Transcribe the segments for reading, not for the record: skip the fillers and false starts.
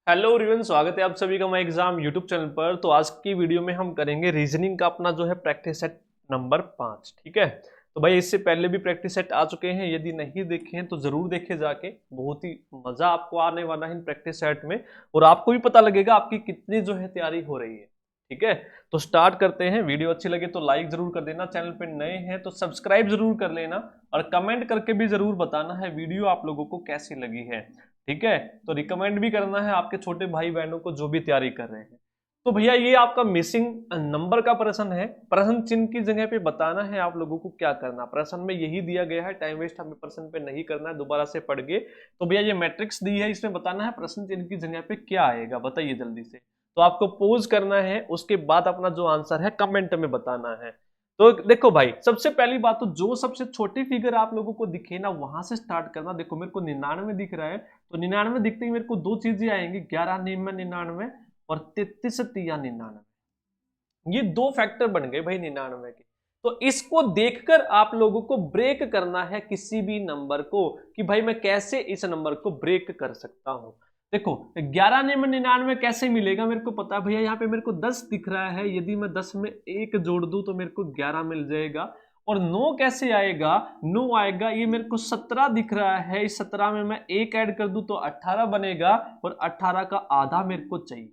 Hello everyone, स्वागत है आप सभी का माई एग्जाम यूट्यूब चैनल पर। तो आज की वीडियो में हम करेंगे रीजनिंग का अपना जो है प्रैक्टिस सेट नंबर 5। ठीक है। तो भाई इससे पहले भी प्रैक्टिस सेट आ चुके हैं, यदि नहीं देखे हैं तो जरूर देखे जाके। बहुत ही मजा आपको आने वाला है इन प्रैक्टिस सेट में, और आपको भी पता लगेगा आपकी कितनी जो है तैयारी हो रही है। ठीक है, तो स्टार्ट करते हैं। वीडियो अच्छी लगे तो लाइक जरूर कर देना, चैनल पे नए हैं तो सब्सक्राइब जरूर कर लेना, और कमेंट करके भी जरूर बताना है वीडियो आप लोगों को कैसी लगी है। ठीक है, तो रिकमेंड भी करना है आपके छोटे भाई बहनों को जो भी तैयारी कर रहे हैं। तो भैया ये आपका मिसिंग नंबर का प्रश्न है। प्रश्न चिन्ह की जगह पे बताना है आप लोगों को क्या करना। प्रश्न में यही दिया गया है, टाइम वेस्ट हमें प्रश्न पे नहीं करना है, दोबारा से पढ़ के। तो भैया ये मैट्रिक्स दी है, इसमें बताना है प्रश्न चिन्ह की जगह पे क्या आएगा, बताइए जल्दी से। तो आपको पोज करना है, उसके बाद अपना जो आंसर है कमेंट में बताना है। तो देखो भाई, सबसे पहली बात तो जो सबसे छोटी फिगर आप लोगों को दिखे ना वहां से स्टार्ट करना। देखो मेरे को 99 दिख रहा है, तो 99 दिखते ही मेरे को दो चीजें आएंगी, 11 निम्न 99 और 33 तिया 99। ये दो फैक्टर बन गए भाई 99 के। तो इसको देखकर आप लोगों को ब्रेक करना है किसी भी नंबर को, कि भाई मैं कैसे इस नंबर को ब्रेक कर सकता हूं। देखो 11 निम्न 99 कैसे मिलेगा, मेरे को पता है भैया। यहाँ पे मेरे को 10 दिख रहा है, यदि मैं 10 में एक जोड़ दूं तो मेरे को 11 मिल जाएगा। और 9 कैसे आएगा, 9 आएगा, ये मेरे को 17 दिख रहा है, इस 17 में मैं एक ऐड कर दूं तो 18 बनेगा, और 18 का आधा मेरे को चाहिए।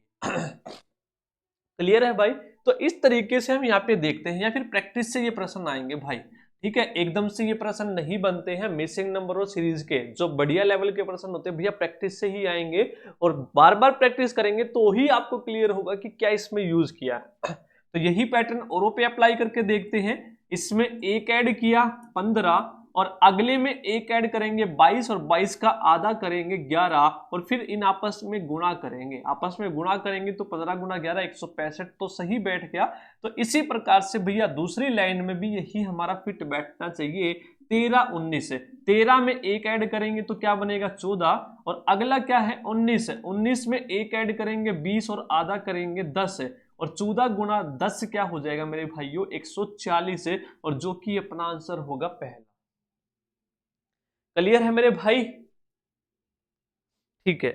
क्लियर है भाई। तो इस तरीके से हम यहाँ पे देखते हैं, या फिर प्रैक्टिस से ये प्रश्न आएंगे भाई। ठीक है, एकदम से ये प्रश्न नहीं बनते हैं मिसिंग नंबर और सीरीज के। जो बढ़िया लेवल के प्रश्न होते हैं भैया प्रैक्टिस से ही आएंगे, और बार बार प्रैक्टिस करेंगे तो ही आपको क्लियर होगा कि क्या इसमें यूज किया। तो यही पैटर्न औरों पे अप्लाई करके देखते हैं। इसमें एक ऐड किया 15, और अगले में एक ऐड करेंगे 22, और 22 का आधा करेंगे 11, और फिर इन आपस में गुणा करेंगे। आपस में गुणा करेंगे तो 15 गुणा 11 165, तो सही बैठ गया। तो इसी प्रकार से भैया दूसरी लाइन में भी यही हमारा फिट बैठना चाहिए। 13 19, 13 में एक ऐड करेंगे तो क्या बनेगा 14, और अगला क्या है 19, 19 में एक ऐड करेंगे 20, और आधा करेंगे 10, और 14 गुणा 10 क्या हो जाएगा मेरे भाइयों 140 है, और जो कि अपना आंसर होगा पहला। क्लियर है मेरे भाई। ठीक है,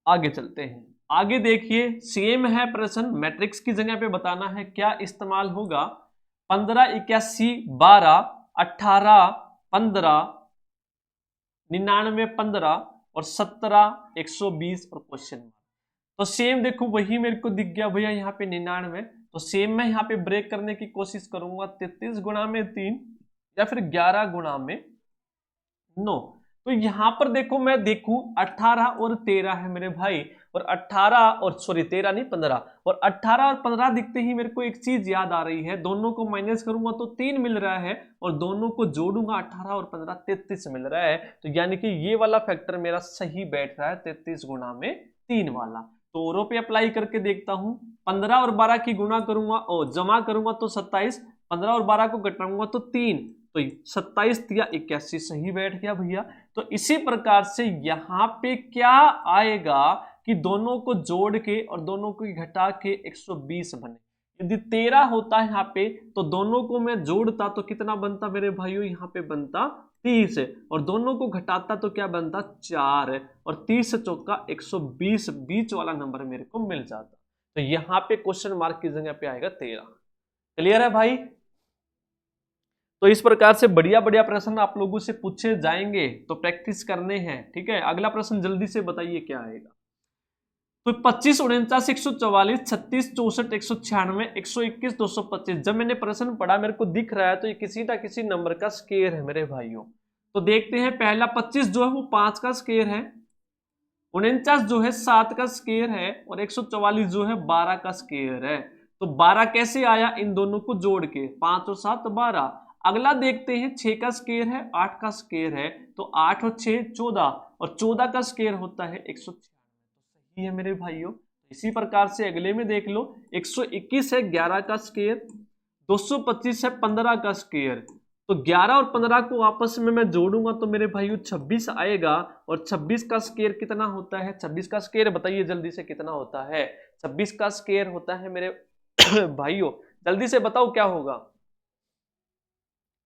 आगे चलते हैं। आगे देखिए, सेम है प्रश्न, मैट्रिक्स की जगह पे बताना है क्या इस्तेमाल होगा। 15 81 12 18 15 99 15 और 17 120 और क्वेश्चन मार्क। तो सेम देखो वही मेरे को दिख गया भैया यहाँ पे 99। तो सेम मैं यहाँ पे ब्रेक करने की कोशिश करूंगा, 33 गुणा में 3 या फिर 11 गुणा में 9। तो यहां पर देखो, मैं देखूं 18 और 13 है मेरे भाई, और 18 और सॉरी 13 नहीं 15, और 18 और 15 दिखते ही मेरे को एक चीज याद आ रही है, दोनों को माइनस करूंगा तो 3 मिल रहा है, और दोनों को जोड़ूंगा 18 और 15 33 मिल रहा है। तो यानी कि ये वाला फैक्टर मेरा सही बैठ रहा है, 33 गुणा में 3 वाला। तो औरों पे अप्लाई करके देखता हूं। 15 और 12 की गुणा करूंगा और जमा करूंगा तो 27, 15 और 12 को घटाऊंगा तो 3, तो 27 या 81 सही बैठ गया भैया। तो इसी प्रकार से यहां पे क्या आएगा कि दोनों को जोड़ के और दोनों को घटा के 120 बने। यदि 13 होता है यहाँ पे, तो दोनों को मैं जोड़ता तो कितना बनता मेरे भाइयों, यहाँ पे बनता 30, और दोनों को घटाता तो क्या बनता 4, और 30 चौका 120 बीच वाला नंबर मेरे को मिल जाता। तो यहाँ पे क्वेश्चन मार्क की जगह पे आएगा 13। क्लियर है भाई। तो इस प्रकार से बढ़िया बढ़िया प्रश्न आप लोगों से पूछे जाएंगे, तो प्रैक्टिस करने हैं। ठीक है, अगला प्रश्न जल्दी से बताइए क्या आएगा। तो 25 49 144 36 64 196 121 225। जब मैंने प्रश्न पढ़ा मेरे को दिख रहा है तो ये किसी ना किसी नंबर का स्केयर है मेरे भाइयों। तो देखते हैं, पहला 25 जो है वो 5 का स्केयर है, 49 जो है 7 का स्केयर है, और 144 जो है 12 का स्केयर है। तो 12 कैसे आया, इन दोनों को जोड़ के, 5 और 7 12। अगला देखते हैं, 6 का स्केयर है, 8 का स्केयर है, तो 8 और 6 14, और 14 का स्केयर होता है 196। तो सही है मेरे भाइयों। इसी प्रकार से अगले में देख लो, 121 है 11 का स्केयर, 225 है 15 का स्केयर। तो 11 और 15 को आपस में मैं जोड़ूंगा तो मेरे भाइयों 26 आएगा, और 26 का स्केयर कितना होता है, 26 का स्केयर बताइए जल्दी से कितना होता है। 26 का स्केयर होता है मेरे भाइयों, जल्दी से बताओ क्या होगा,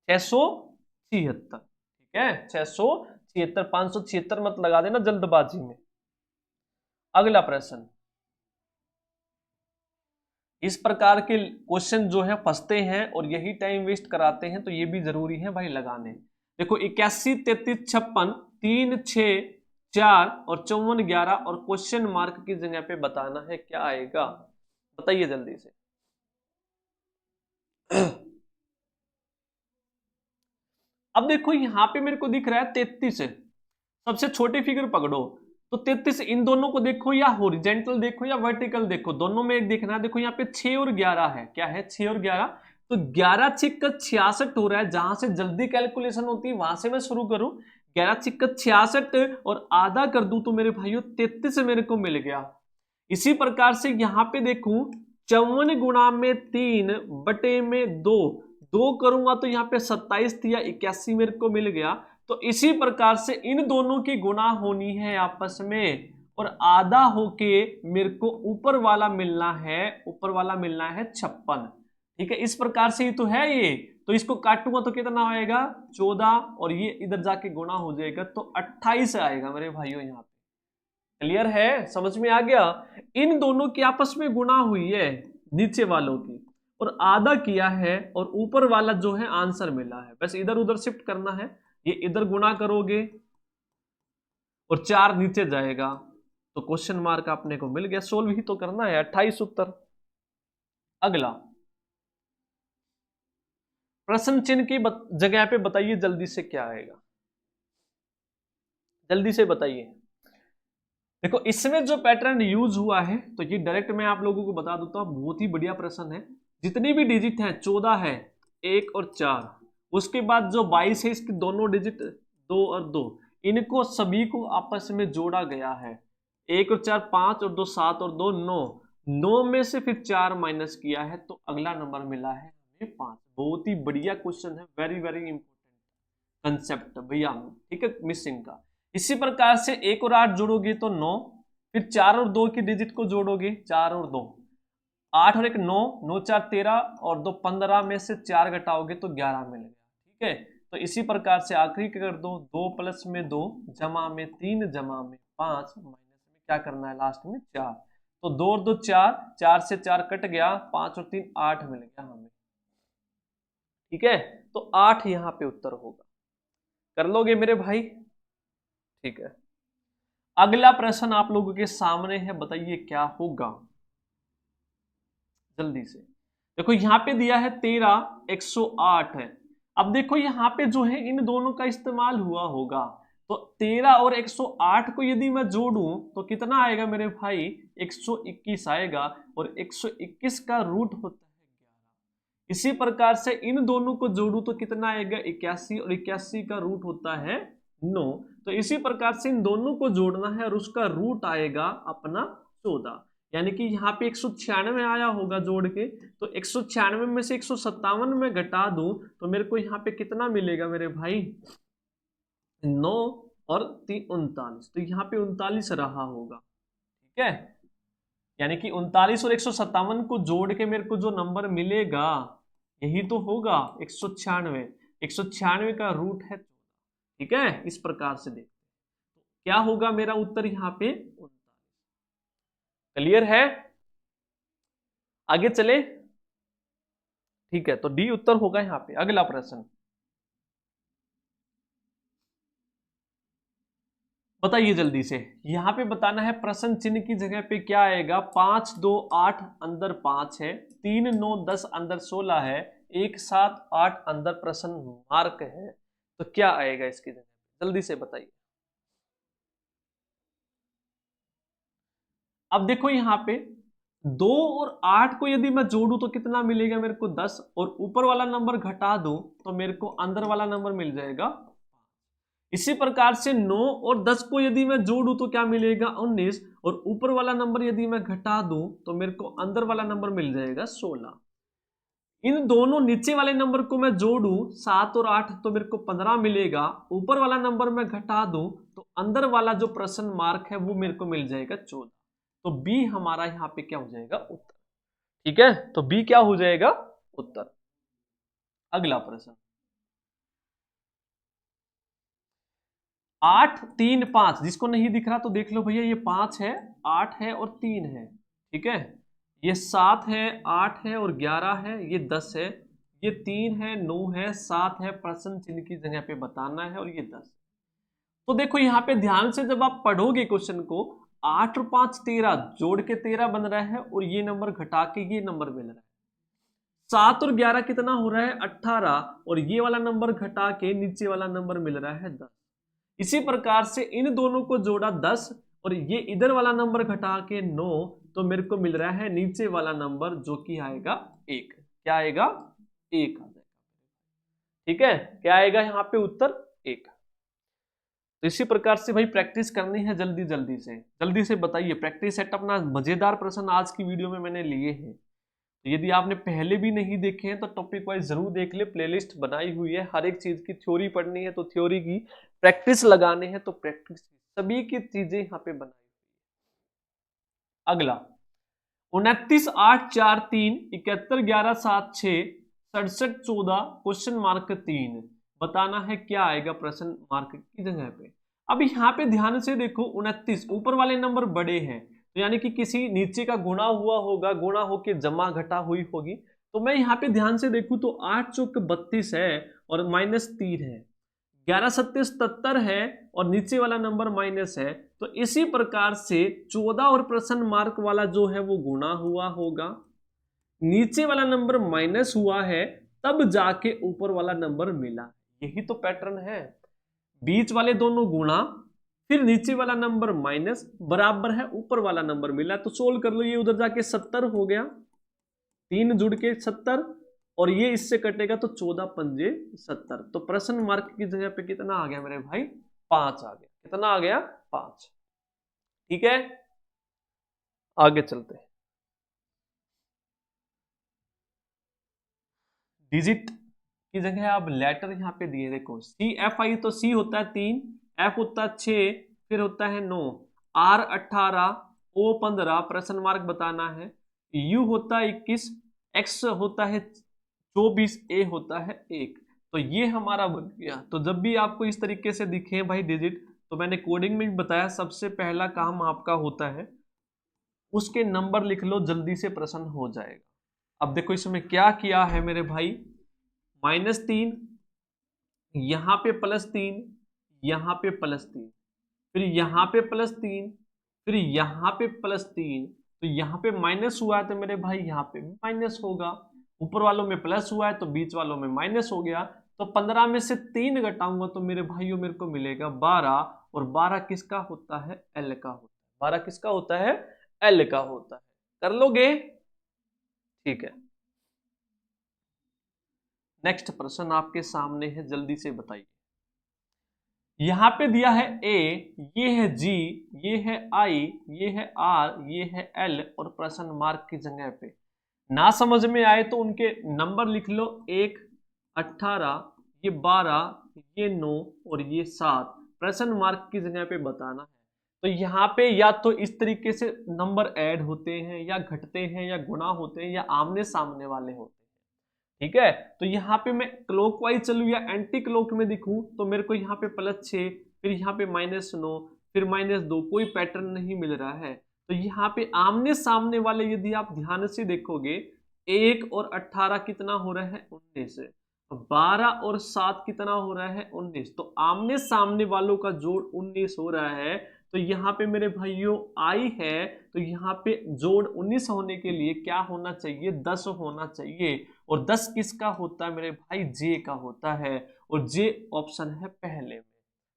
676। ठीक है, 676, 576 मत लगा देना जल्दबाजी में। अगला प्रश्न, इस प्रकार के क्वेश्चन जो है फंसते हैं और यही टाइम वेस्ट कराते हैं, तो ये भी जरूरी है भाई लगाने। देखो 81, 33, 56, 3, 6, 4 और 54, 11 और क्वेश्चन मार्क की जगह पे बताना है क्या आएगा, बताइए जल्दी से। अब देखो यहां पे मेरे को दिख रहा है 33 है, सबसे छोटी फिगर पकड़ो तो 33, इन दोनों को देखो या हॉरिजेंटल देखो या वर्टिकल देखो, दोनों में एक देखना है। देखो यहाँ पे 6 और 11 है, क्या है 6 और 11, तो 11 छिक्का 66 हो रहा है, जहां से जल्दी कैलकुलेशन होती है वहां से मैं शुरू करूं। 11 छिक्का 66 और आधा कर दूं तो मेरे भाइयों 33 मेरे को मिल गया। इसी प्रकार से यहां पे देखूं 54 गुणा में 3 बटे में 2, 2 करूंगा तो यहाँ पे 27 या 81 मेरे को मिल गया। तो इसी प्रकार से इन दोनों की गुणा होनी है आपस में और आधा होके मेरे को ऊपर वाला मिलना है, ऊपर वाला मिलना है 56। ठीक है, इस प्रकार से ही तो है ये, तो इसको काटूंगा तो कितना आएगा 14 और ये इधर जाके गुणा हो जाएगा तो 28 आएगा मेरे भाइयों यहाँ पे। क्लियर है, समझ में आ गया। इन दोनों की आपस में गुणा हुई है नीचे वालों की और आधा किया है और ऊपर वाला जो है आंसर मिला है, बस इधर उधर शिफ्ट करना है। ये इधर गुणा करोगे और 4 नीचे जाएगा तो क्वेश्चन मार्क आपने को मिल गया। सोल्व ही तो करना है, 28 उत्तर। अगला प्रश्न चिन्ह की जगह पे बताइए जल्दी से क्या आएगा, जल्दी से बताइए। देखो इसमें जो पैटर्न यूज हुआ है तो ये डायरेक्ट मैं आप लोगों को बता देता हूं, बहुत ही बढ़िया प्रश्न है। जितनी भी डिजिट है 14 है, 1 और 4, उसके बाद जो 22 है इसके दोनों डिजिट 2 और 2, इनको सभी को आपस में जोड़ा गया है। 1 और 4 5 और 2 7 और 2 9, 9 में से फिर 4 माइनस किया है तो अगला नंबर मिला है हमें 5। बहुत ही बढ़िया क्वेश्चन है, वेरी वेरी इंपॉर्टेंट कंसेप्ट भैया, ठीक है, मिसिंग का। इसी प्रकार से 1 और 8 जोड़ोगे तो 9, फिर 4 और 2 की डिजिट को जोड़ोगे 4 और 2, 8 और 1 9, 9 4 13 और 2 15 में से 4 घटाओगे तो 11 मिलेगा। ठीक है, तो इसी प्रकार से आखिरी कर दो, 2 प्लस में 2 जमा में 3 जमा में 5 माइनस में क्या करना है लास्ट में 4, तो 2 और 2 4, 4 से 4 कट गया, 5 और 3 8 मिल गया हमें। ठीक है, तो 8 यहां पे उत्तर होगा, कर लोगे मेरे भाई। ठीक है, अगला प्रश्न आप लोगों के सामने है, बताइए क्या होगा जल्दी से। देखो यहां पे दिया है 13, 108 है। अब देखो यहां पे जो है इन दोनों का इस्तेमाल हुआ होगा, तो 13 और 108 को यदि मैं जोड़ूं तो कितना आएगा मेरे भाई 121 आएगा और 121 का रूट होता है 11। इसी प्रकार से इन दोनों को जोड़ू तो कितना आएगा 81 और 81 का रूट होता है 9, तो इसी प्रकार से इन दोनों को जोड़ना है और उसका रूट आएगा अपना 14, यानी कि यहाँ पे 196 आया होगा जोड़ के, तो 196 में से 157 में घटा दूं तो मेरे को यहाँ पे कितना मिलेगा मेरे भाई 9 और 3 39, तो यहाँ पे 39 रहा होगा। ठीक है, यानी कि 39 और 157 को जोड़ के मेरे को जो नंबर मिलेगा यही तो होगा 196, 196 का रूट है 14। ठीक है, इस प्रकार से देखते हैं क्या होगा मेरा उत्तर यहाँ पे 39। क्लियर है, आगे चले। ठीक है, तो डी उत्तर होगा यहाँ पे। अगला प्रश्न बताइए जल्दी से, यहां पे बताना है प्रश्न चिन्ह की जगह पे क्या आएगा। 5 2 8 अंदर 5 है, 3 9 10 अंदर 16 है, 1 7 8 अंदर प्रश्न मार्क है, तो क्या आएगा इसकी जगह, जल्दी से बताइए। अब देखो यहाँ पे 2 और 8 को यदि मैं जोड़ू तो कितना मिलेगा मेरे को 10, और ऊपर वाला नंबर घटा दूं तो मेरे को अंदर वाला नंबर मिल जाएगा। इसी प्रकार से 9 और 10 को यदि मैं जोड़ूं तो क्या मिलेगा 19, और ऊपर वाला नंबर यदि मैं घटा दूं तो मेरे को अंदर वाला नंबर मिल जाएगा 16। इन दोनों नीचे वाले नंबर को मैं जोड़ूं 7 और 8 तो मेरे को 15 मिलेगा, ऊपर वाला नंबर मैं घटा दूं तो अंदर वाला जो प्रश्न मार्क है वो मेरे को मिल जाएगा 14। तो बी हमारा यहाँ पे क्या हो जाएगा उत्तर। ठीक है, तो बी क्या हो जाएगा उत्तर। अगला प्रश्न, 8 3 5, जिसको नहीं दिख रहा तो देख लो भैया, ये 5 है, 8 है और 3 है, ठीक है। ये 7 है, 8 है और 11 है, ये 10 है, ये 3 है, 9 है, 7 है, प्रश्न चिन्ह की जगह पे बताना है, और ये 10। तो देखो यहाँ पे ध्यान से जब आप पढ़ोगे क्वेश्चन को, 8 और 5 13, जोड़ के 13 बन रहा है, और ये नंबर घटा के ये नंबर मिल रहा है। 7 और 11 कितना हो रहा है, 18, और ये वाला नंबर घटा के नीचे वाला नंबर मिल रहा है 10। इसी प्रकार से इन दोनों को जोड़ा 10, और ये इधर वाला नंबर घटा के 9, तो मेरे को मिल रहा है नीचे वाला नंबर, जो कि आएगा 1। क्या आएगा, 1 आ जाएगा, ठीक है। क्या आएगा यहाँ पे उत्तर, 1। तो इसी प्रकार से भाई प्रैक्टिस करनी है जल्दी जल्दी से बताइए। प्रैक्टिस सेट अपना मजेदार प्रश्न आज की वीडियो में मैंने लिए हैं, तो यदि आपने पहले भी नहीं देखे हैं तो टॉपिक वाइज जरूर देख ले, प्लेलिस्ट बनाई हुई है। हर एक चीज की थ्योरी पढ़नी है तो थ्योरी की, प्रैक्टिस लगाने हैं तो प्रैक्टिस, सभी की चीजें यहाँ पे बनाई हुई है। अगला 29 8 4 3 71 11 7 6 67 14 क्वेश्चन मार्क 3, बताना है क्या आएगा प्रश्न मार्क की जगह पे। अब यहाँ पे ध्यान से देखो, 29 ऊपर वाले नंबर बड़े हैं, तो यानी कि किसी नीचे का गुणा हुआ होगा, गुणा होके जमा घटा हुई होगी। तो मैं यहाँ पे ध्यान से देखूं तो 8 चौक 32 है और -3 है, 11 सत्ते 77 है और नीचे वाला नंबर माइनस है। तो इसी प्रकार से 14 और प्रश्न मार्क वाला जो है वो गुणा हुआ होगा, नीचे वाला नंबर माइनस हुआ है, तब जाके ऊपर वाला नंबर मिला। यही तो पैटर्न है, बीच वाले दोनों गुणा, फिर नीचे वाला नंबर माइनस, बराबर है ऊपर वाला नंबर मिला। तो सोल्व कर लो, ये उधर जाके 70 हो गया, 3 जुड़ के 70, और ये इससे कटेगा तो 14 पंजे 70। तो प्रश्न मार्क की जगह पे कितना आ गया मेरे भाई, 5 आ गया। कितना आ गया, 5। ठीक है, आगे चलते हैं। डिजिट की जगह आप लेटर यहाँ पे दिए, देखो CFI, तो C होता है 3, F होता है 6, फिर होता है 9, R 18, O 15, प्रश्न मार्क बताना है, U होता है 21, X होता है 24, A होता है 1। तो ये हमारा बन गया। तो जब भी आपको इस तरीके से दिखे भाई डिजिट, तो मैंने कोडिंग में भी बताया, सबसे पहला काम आपका होता है उसके नंबर लिख लो, जल्दी से प्रश्न हो जाएगा। अब देखो इसमें क्या किया है मेरे भाई, -3, यहां पे +3, यहां पे +3, फिर यहां पे +3, फिर यहां पे +3, तो यहां पे माइनस हुआ है तो मेरे भाई यहां पे भी माइनस होगा, ऊपर वालों में प्लस हुआ है तो बीच वालों में माइनस हो गया। तो 15 में से 3 घटाऊंगा तो मेरे भाइयों मेरे को मिलेगा 12, और 12 किसका होता है, L का होता है। 12 किसका होता है, L का होता है। कर लोगे, ठीक है। नेक्स्ट प्रश्न आपके सामने है, जल्दी से बताइए। यहां पे दिया है A, ये है G, ये है I, ये है R, ये है L, और प्रश्न मार्क की जगह पे ना समझ में आए तो उनके नंबर लिख लो, 1 18, ये 12, ये 9 और ये 7, प्रश्न मार्क की जगह पे बताना है। तो यहाँ पे या तो इस तरीके से नंबर ऐड होते हैं, या घटते हैं, या गुणा होते हैं, या आमने सामने वाले होते हैं। ठीक है, तो यहाँ पे मैं क्लॉकवाइज चलूँ या एंटी क्लॉक में दिखूं, तो मेरे को यहाँ पे +6, फिर यहाँ पे -9, फिर -2, कोई पैटर्न नहीं मिल रहा है। तो यहाँ पे आमने सामने वाले यदि आप ध्यान से देखोगे, 1 और 18 कितना हो रहा है, 19, 12 और 7 कितना हो रहा है, 19। तो आमने सामने वालों का जोड़ 19 हो रहा है। तो यहाँ पे मेरे भाइयों I है, तो यहाँ पे जोड़ 19 होने के लिए क्या होना चाहिए, 10 होना चाहिए। और 10 किसका होता है मेरे भाई, J का होता है, और J ऑप्शन है पहले में।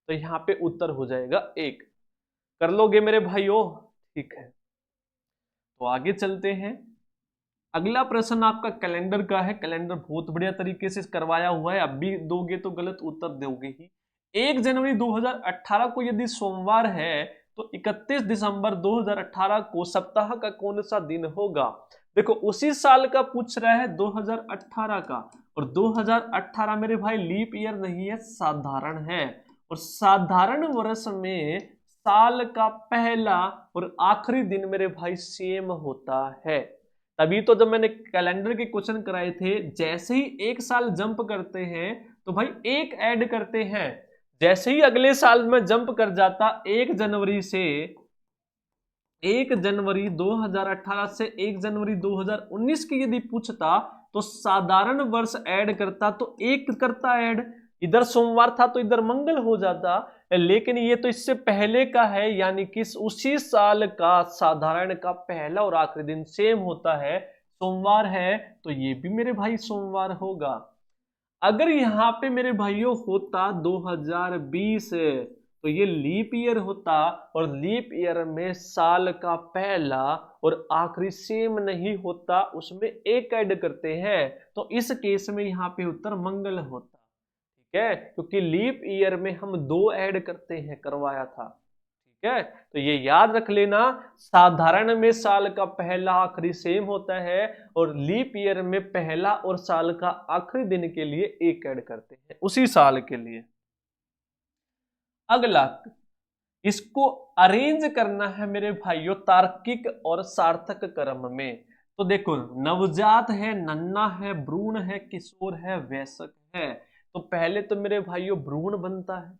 तो यहाँ पे उत्तर हो जाएगा 1। कर लोगे मेरे भाइयों, ठीक है। तो आगे चलते हैं। अगला प्रश्न आपका कैलेंडर का है। कैलेंडर बहुत बढ़िया तरीके से करवाया हुआ है, अब भी दोगे तो गलत उत्तर दोगे ही। 1 जनवरी 2018 को यदि सोमवार है, तो 31 दिसंबर 2018 को सप्ताह का कौन सा दिन होगा। देखो उसी साल का पूछ रहा है, 2018 का, और 2018 मेरे भाई लीप ईयर नहीं है, साधारण है। और साधारण वर्ष में साल का पहला और आखिरी दिन मेरे भाई सेम होता है। तभी तो जब मैंने कैलेंडर के क्वेश्चन कराए थे, जैसे ही एक साल जंप करते हैं तो भाई एक ऐड करते हैं, जैसे ही अगले साल में जंप कर जाता 1 जनवरी से 1 जनवरी 2018 से 1 जनवरी 2019 की यदि पूछता तो साधारण वर्ष ऐड करता तो एक करता ऐड, इधर सोमवार था तो इधर मंगल हो जाता, लेकिन ये तो इससे पहले का है, यानी कि उसी साल का साधारण का पहला और आखिरी दिन सेम होता है, सोमवार है, तो ये भी मेरे भाई सोमवार होगा। अगर यहाँ पे मेरे भाइयों होता 2020 तो ये लीप ईयर होता, और लीप ईयर में साल का पहला और आखिरी सेम नहीं होता, उसमें एक ऐड करते हैं, तो इस केस में यहाँ पे उत्तर मंगल होता। ठीक है, क्योंकि लीप ईयर में हम 2 ऐड करते हैं, करवाया था। ठीक है, तो ये याद रख लेना, साधारण में साल का पहला आखिरी सेम होता है, और लीप ईयर में पहला और साल का आखिरी दिन के लिए एक ऐड करते हैं उसी साल के लिए। अगला, इसको अरेंज करना है मेरे भाइयों तार्किक और सार्थक क्रम में। तो देखो, नवजात है, नन्हा है, भ्रूण है, किशोर है, वयस्क है। तो पहले तो मेरे भाइयों भ्रूण बनता है,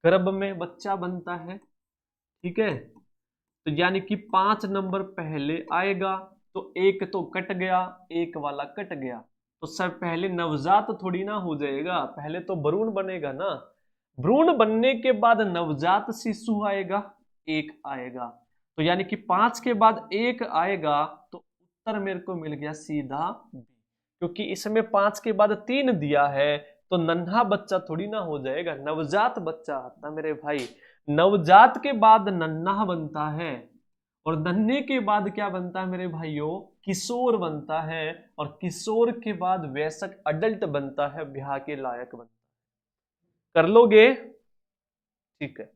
गर्भ में बच्चा बनता है। ठीक है, तो यानी कि 5 नंबर पहले आएगा, तो एक तो कट गया, एक वाला कट गया, तो सब पहले नवजात थोड़ी ना हो जाएगा, पहले तो भ्रूण बनेगा ना। भ्रूण बनने के बाद नवजात शिशु आएगा, एक आएगा, तो यानी कि 5 के बाद एक आएगा, तो उत्तर मेरे को मिल गया सीधा बी, क्योंकि इसमें 5 के बाद 3 दिया है, तो नन्हा बच्चा थोड़ी ना हो जाएगा, नवजात बच्चा आता मेरे भाई। नवजात के बाद नन्हा बनता है, और नन्हे के बाद क्या बनता है मेरे भाइयों, किशोर बनता है, और किशोर के बाद वयस्क अडल्ट बनता है, ब्याह के लायक बनता है। कर लोगे? ठीक है,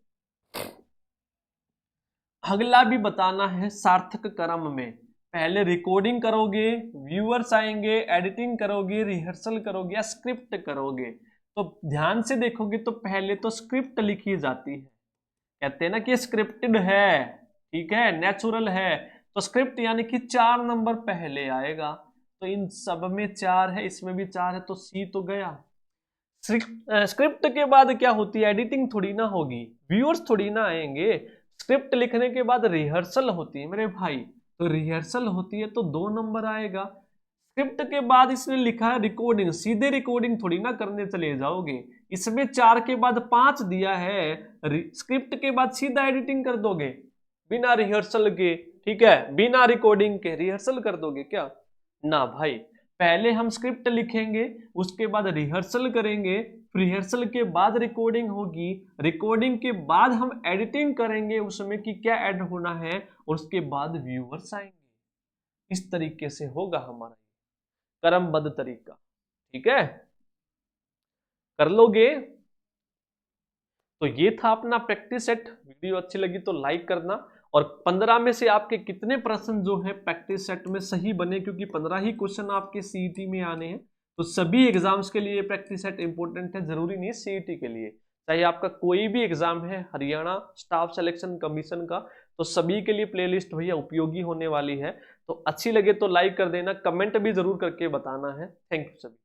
अगला भी बताना है सार्थक क्रम में। पहले रिकॉर्डिंग करोगे, व्यूअर्स आएंगे, एडिटिंग करोगे, रिहर्सल करोगे या स्क्रिप्ट करोगे। तो ध्यान से देखोगे तो पहले तो स्क्रिप्ट लिखी जाती है, कहते हैं ना कि स्क्रिप्टेड है, ठीक है, नेचुरल है, तो स्क्रिप्ट यानी कि 4 नंबर पहले आएगा, तो इन सब में 4 है, इसमें भी 4 है, तो सी तो गया। स्क्रिप्ट के बाद क्या होती है, एडिटिंग थोड़ी ना होगी, व्यूअर्स थोड़ी ना आएंगे। स्क्रिप्ट लिखने के बाद रिहर्सल होती है मेरे भाई, तो रिहर्सल होती है तो 2 नंबर आएगा। स्क्रिप्ट के बाद इसने लिखा है रिकॉर्डिंग, सीधे रिकॉर्डिंग थोड़ी ना करने चले जाओगे, इसमें 4 के बाद 5 दिया है, स्क्रिप्ट के बाद सीधा एडिटिंग कर दोगे बिना रिहर्सल के, ठीक है, बिना रिकॉर्डिंग के रिहर्सल कर दोगे क्या? ना भाई, पहले हम स्क्रिप्ट लिखेंगे, उसके बाद रिहर्सल करेंगे, रिहर्सल के बाद रिकॉर्डिंग होगी, रिकॉर्डिंग के बाद हम एडिटिंग करेंगे उसमें कि क्या ऐड होना है, और उसके बाद व्यूअर्स आएंगे। इस तरीके से होगा हमारा क्रमबद्ध तरीका। ठीक है, कर लोगे? तो ये था अपना प्रैक्टिस सेट। वीडियो अच्छी लगी तो लाइक करना, और 15 में से आपके कितने प्रश्न जो है प्रैक्टिस सेट में सही बने, क्योंकि 15 ही क्वेश्चन आपके सीईटी में आने हैं, तो सभी एग्जाम्स के लिए प्रैक्टिस सेट इंपॉर्टेंट है, जरूरी नहीं है सीईटी के लिए, चाहे आपका कोई भी एग्जाम है, हरियाणा स्टाफ सिलेक्शन कमीशन का, तो सभी के लिए प्लेलिस्ट भैया उपयोगी होने वाली है। तो अच्छी लगे तो लाइक कर देना, कमेंट भी जरूर करके बताना है। थैंक यू सभी।